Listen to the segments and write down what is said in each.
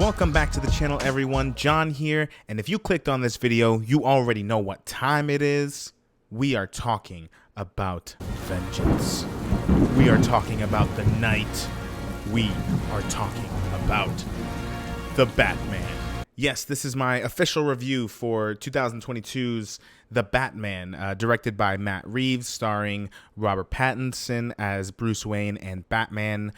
Welcome back to the channel, everyone. John here, and if you clicked on this video, you already know what time it is. We are talking about vengeance. We are talking about the night. We are talking about the Batman. Yes, this is my official review for 2022's The Batman, directed by Matt Reeves, starring Robert Pattinson as Bruce Wayne and Batman,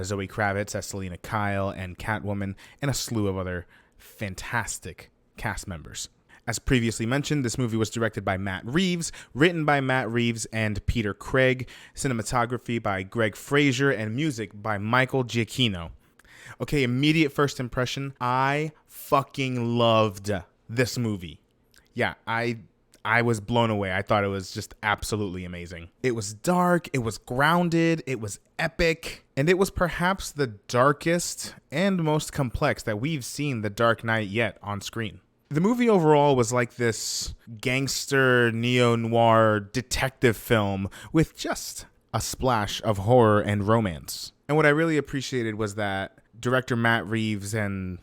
Zoe Kravitz as Selina Kyle and Catwoman, and a slew of other fantastic cast members. As previously mentioned, this movie was directed by Matt Reeves, written by Matt Reeves and Peter Craig, cinematography by Greg Fraser, and music by Michael Giacchino. Okay, immediate first impression, I fucking loved this movie. Yeah, I was blown away. I thought it was just absolutely amazing. It was dark, it was grounded, it was epic, and it was perhaps the darkest and most complex that we've seen The Dark Knight yet on screen. The movie overall was like this gangster neo-noir detective film with just a splash of horror and romance. And what I really appreciated was that director Matt Reeves and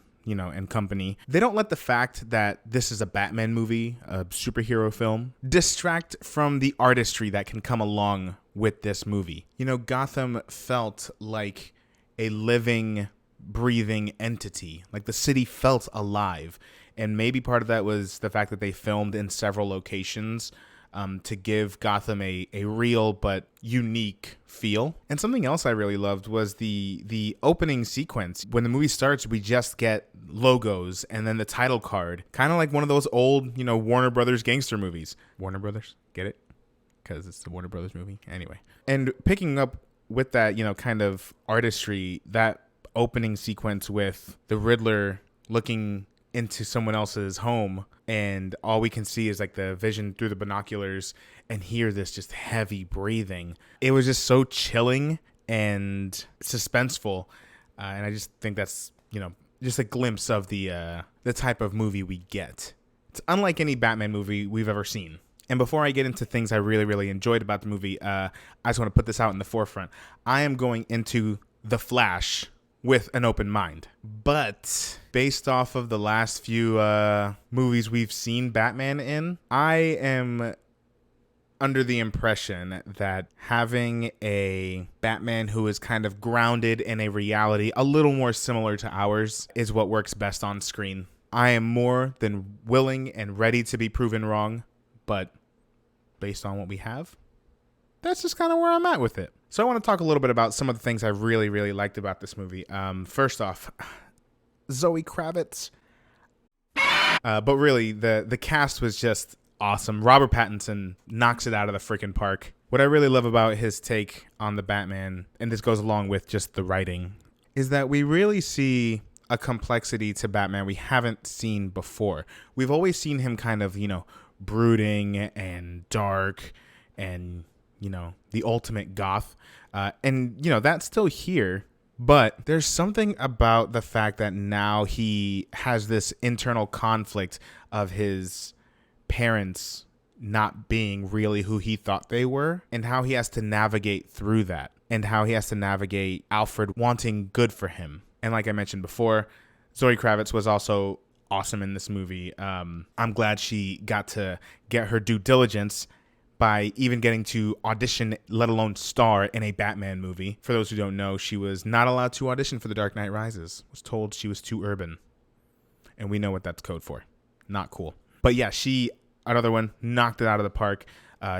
company, they don't let the fact that this is a Batman movie, a superhero film, distract from the artistry that can come along with this movie. Gotham felt like a living, breathing entity. Like the city felt alive. And maybe part of that was the fact that they filmed in several locations to give Gotham a real but unique feel. And something else I really loved was the opening sequence. When the movie starts, we just get logos and then the title card, kind of like one of those old, Warner Brothers gangster movies. Warner Brothers, get it? Because it's the Warner Brothers movie. Anyway. And picking up with that, kind of artistry, that opening sequence with the Riddler looking into someone else's home, and all we can see is like the vision through the binoculars and hear this just heavy breathing. It was just so chilling and suspenseful, and I just think that's just a glimpse of the type of movie we get. It's unlike any Batman movie we've ever seen. And before I get into things I really enjoyed about the movie, I just want to put this out in the forefront. I am going into The Flash with an open mind. But based off of the last few movies we've seen Batman in, I am under the impression that having a Batman who is kind of grounded in a reality a little more similar to ours is what works best on screen. I am more than willing and ready to be proven wrong, but based on what we have, that's just kind of where I'm at with it. So I want to talk a little bit about some of the things I really liked about this movie. First off, Zoe Kravitz. But really, the cast was just awesome. Robert Pattinson knocks it out of the freaking park. What I really love about his take on the Batman, and this goes along with just the writing, is that we really see a complexity to Batman we haven't seen before. We've always seen him kind of, brooding and dark and the ultimate goth. And that's still here, but there's something about the fact that now he has this internal conflict of his parents not being really who he thought they were, and how he has to navigate through that, and how he has to navigate Alfred wanting good for him. And like I mentioned before, Zoe Kravitz was also awesome in this movie. I'm glad she got to get her due diligence by even getting to audition, let alone star in a Batman movie. For those who don't know, she was not allowed to audition for The Dark Knight Rises. Was told she was too urban. And we know what that's code for. Not cool. But yeah, another one, knocked it out of the park.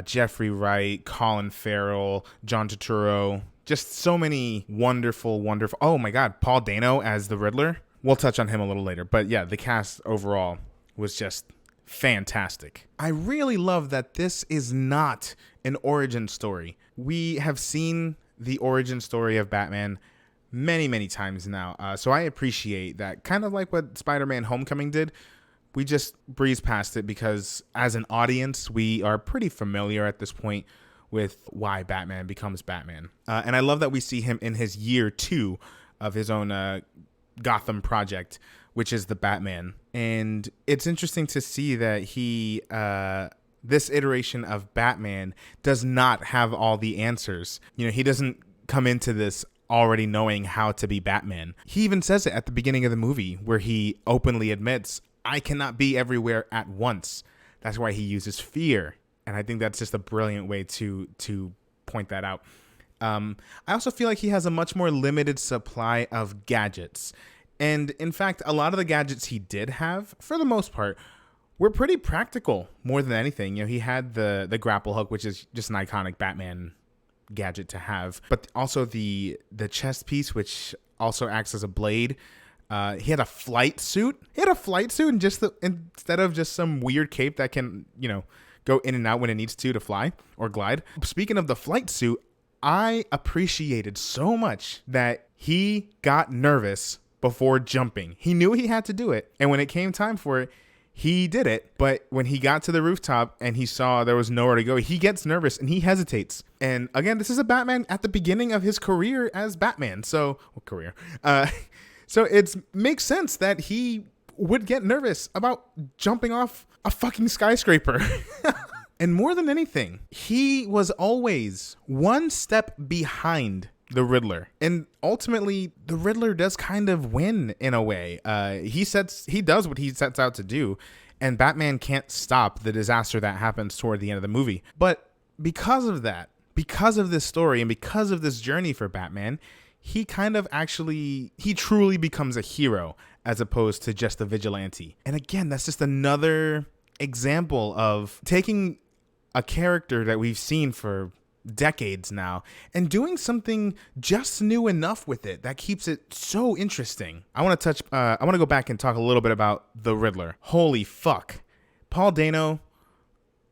Jeffrey Wright, Colin Farrell, John Turturro. Just so many wonderful. Oh my God, Paul Dano as the Riddler. We'll touch on him a little later. But yeah, the cast overall was just fantastic. I really love that this is not an origin story. We have seen the origin story of Batman many times now. So I appreciate that. Kind of like what Spider-Man Homecoming did. We just breeze past it because as an audience, we are pretty familiar at this point with why Batman becomes Batman. And I love that we see him in his year 2 of his own Gotham project, which is the Batman. And it's interesting to see that he, this iteration of Batman does not have all the answers. He doesn't come into this already knowing how to be Batman. He even says it at the beginning of the movie where he openly admits, I cannot be everywhere at once. That's why he uses fear. And I think that's just a brilliant way to point that out. I also feel like he has a much more limited supply of gadgets. And in fact, a lot of the gadgets he did have, for the most part, were pretty practical more than anything. You know, he had the grapple hook, which is just an iconic Batman gadget to have, but also the chest piece, which also acts as a blade. He had a flight suit. And just instead of just some weird cape that can, go in and out when it needs to fly or glide. Speaking of the flight suit, I appreciated so much that he got nervous before jumping. He knew he had to do it. And when it came time for it, he did it. But when he got to the rooftop and he saw there was nowhere to go, he gets nervous and he hesitates. And again, this is a Batman at the beginning of his career as Batman. So it makes sense that he would get nervous about jumping off a fucking skyscraper. And more than anything, he was always one step behind the Riddler. And ultimately, the Riddler does kind of win in a way. He does what he sets out to do, and Batman can't stop the disaster that happens toward the end of the movie. But because of that, because of this story, and because of this journey for Batman, he truly becomes a hero as opposed to just a vigilante. And again, that's just another example of taking a character that we've seen for decades now and doing something just new enough with it that keeps it so interesting. I want to go back and talk a little bit about the Riddler. Holy fuck. Paul Dano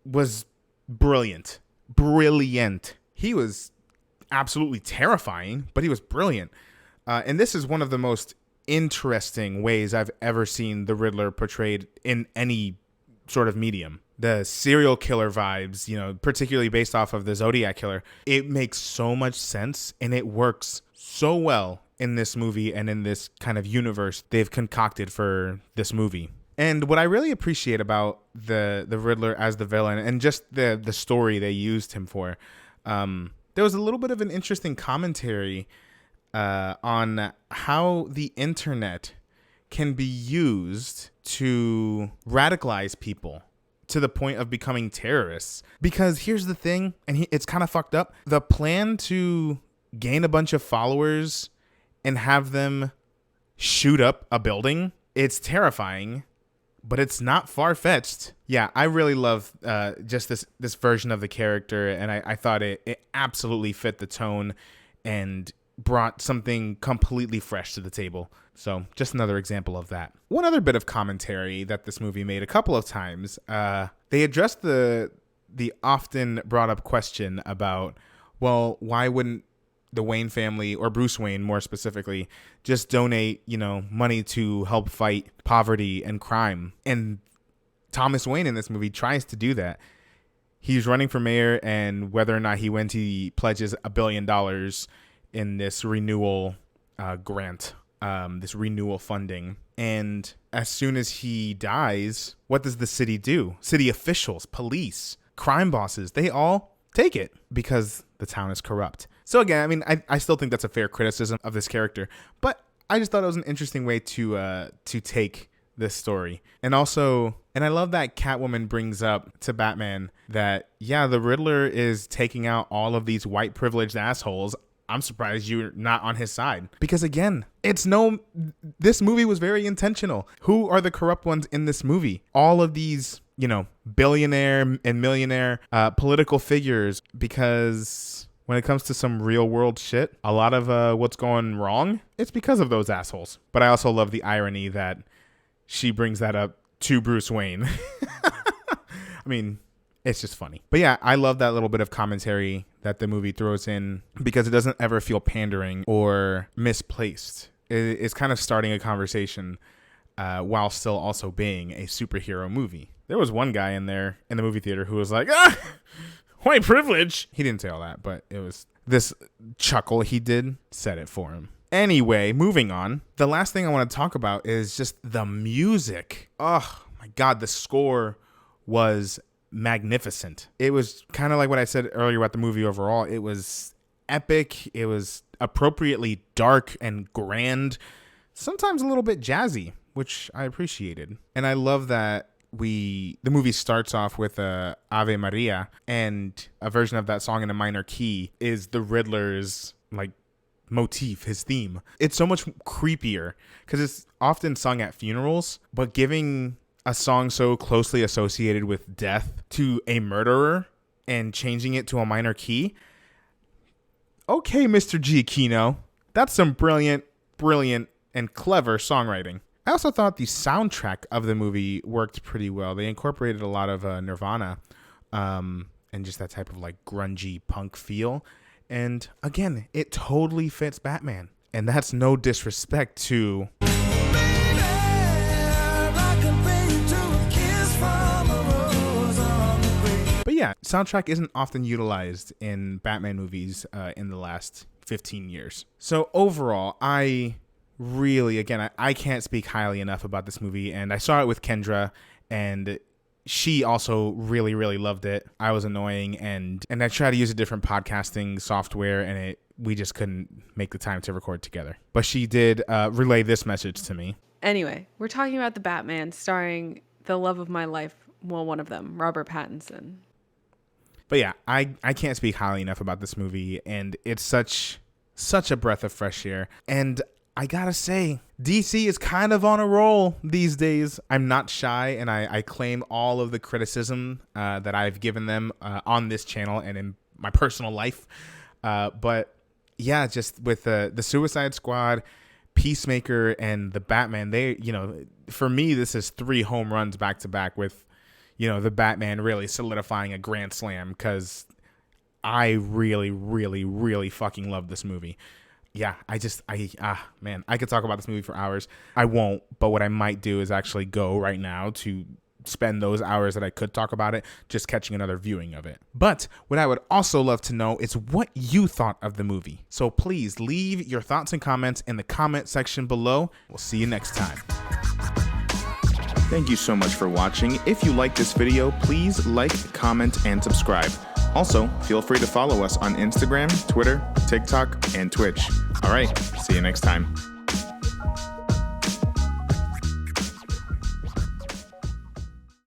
was brilliant. He was absolutely terrifying, but he was brilliant. And this is one of the most interesting ways I've ever seen the Riddler portrayed in any sort of medium. The serial killer vibes, particularly based off of the Zodiac killer, it makes so much sense and it works so well in this movie and in this kind of universe they've concocted for this movie. And what I really appreciate about the Riddler as the villain and just the story they used him for, there was a little bit of an interesting commentary on how the internet can be used to radicalize people to the point of becoming terrorists. Because here's the thing, and it's kind of fucked up. The plan to gain a bunch of followers and have them shoot up a building, it's terrifying, but it's not far-fetched. Yeah, I really love just this version of the character, and I thought it absolutely fit the tone and brought something completely fresh to the table. So just another example of that. One other bit of commentary that this movie made a couple of times, they addressed the often brought up question about, well, why wouldn't the Wayne family, or Bruce Wayne more specifically, just donate, money to help fight poverty and crime? And Thomas Wayne in this movie tries to do that. He's running for mayor, and whether or not he wins, he pledges $1 billion in this renewal grant, this renewal funding. And as soon as he dies, what does the city do? City officials, police, crime bosses, they all take it because the town is corrupt. So again, I mean, I still think that's a fair criticism of this character, but I just thought it was an interesting way to take this story. And also, and I love that Catwoman brings up to Batman that, yeah, the Riddler is taking out all of these white privileged assholes. I'm surprised you're not on his side. Because again, this movie was very intentional. Who are the corrupt ones in this movie? All of these, billionaire and millionaire political figures. Because when it comes to some real world shit, a lot of what's going wrong, it's because of those assholes. But I also love the irony that she brings that up to Bruce Wayne. I mean, it's just funny. But yeah, I love that little bit of commentary that the movie throws in because it doesn't ever feel pandering or misplaced. It's kind of starting a conversation while still also being a superhero movie. There was one guy in there in the movie theater who was like, white privilege. He didn't say all that, but it was this chuckle he did said it for him. Anyway, moving on. The last thing I want to talk about is just the music. Oh my God, the score was magnificent. It was kind of like what I said earlier about the movie overall. It was epic. It was appropriately dark and grand, sometimes a little bit jazzy, which I appreciated. And I love that the movie starts off with Ave Maria, and a version of that song in a minor key is the Riddler's like motif, his theme. It's so much creepier because it's often sung at funerals, but giving a song so closely associated with death to a murderer and changing it to a minor key. Okay, Mr. Giacchino, that's some brilliant and clever songwriting. I also thought the soundtrack of the movie worked pretty well. They incorporated a lot of Nirvana and just that type of like grungy punk feel. And again, it totally fits Batman. And that's no disrespect to... But yeah, soundtrack isn't often utilized in Batman movies in the last 15 years. So overall, I can't speak highly enough about this movie. And I saw it with Kendra, and she also really, really loved it. I was annoying, and I tried to use a different podcasting software, and we just couldn't make the time to record together. But she did relay this message to me. Anyway, we're talking about The Batman, starring the love of my life, well, one of them, Robert Pattinson. But yeah, I can't speak highly enough about this movie, and it's such a breath of fresh air. And I gotta say, DC is kind of on a roll these days. I'm not shy, and I claim all of the criticism that I've given them on this channel and in my personal life. But yeah, just with the Suicide Squad, Peacemaker, and the Batman, for me, this is 3 home runs back to back with, the Batman really solidifying a grand slam, because I really, really, really fucking love this movie. Yeah, man, I could talk about this movie for hours. I won't, but what I might do is actually go right now to spend those hours that I could talk about it just catching another viewing of it. But what I would also love to know is what you thought of the movie. So please leave your thoughts and comments in the comment section below. We'll see you next time. Thank you so much for watching. If you like this video, please like, comment, and subscribe. Also, feel free to follow us on Instagram, Twitter, TikTok, and Twitch. All right, see you next time.